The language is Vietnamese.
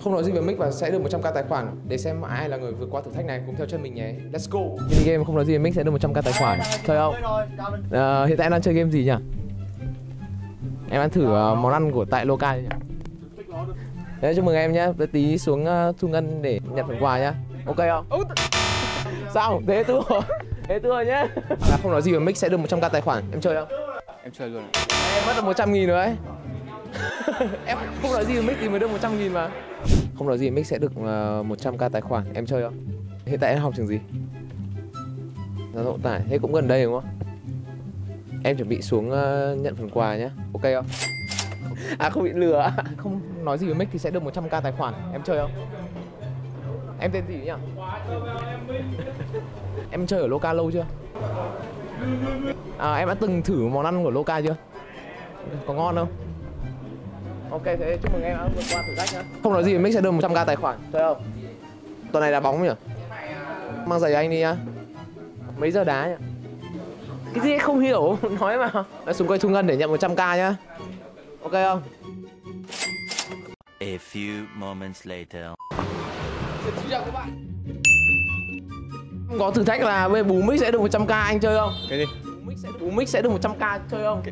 Không nói gì về mic và sẽ được 100k tài khoản. Để xem ai là người vượt qua thử thách này cùng theo chân mình nhé. Let's go. Mini game không nói gì về mic sẽ được 100k tài khoản. Chơi không? Hiện tại em đang chơi game gì nhỉ? Em ăn thử món ăn của tại Loca nhỉ? Đấy, chúc mừng em nhé. Tí xuống thu ngân để nhận phần quà nhá. Ok không? Sao? Thế thua. Thế thua nhé. Không nói gì về mic sẽ được 100k tài khoản. Em chơi không? Em chơi luôn. Em mất được 100.000 rồi ấy. Em không nói gì với mic thì mới được 100.000 mà. Không nói gì mic sẽ được 100k tài khoản. Em chơi không? Hiện tại em học trường gì? Giao thông vận tải. Thế cũng gần đây đúng không? Em chuẩn bị xuống nhận phần quà nhé. Ok không? À không bị lừa. Không nói gì với mic thì sẽ được 100k tài khoản. Em chơi không? Em tên gì nhỉ? Em chơi ở Loca lâu chưa? Em đã từng thử món ăn của Loca chưa? Có ngon không? Ok, thế chúc mừng em đã vượt qua thử thách nhá. Không nói gì mic sẽ được 100k tài khoản. Chơi không? Tuần này đá bóng nhỉ? Mang giày anh đi nhá. Mấy giờ đá nhỉ? Cái gì không hiểu, nói mà. Đã xuống quay thu ngân để nhận 100k nhá. Ok không? A few moments later. Xin chào các bạn. Có thử thách là bên bú mic sẽ được 100k, anh chơi không? Cái gì? Bú mic sẽ được 100k, chơi không?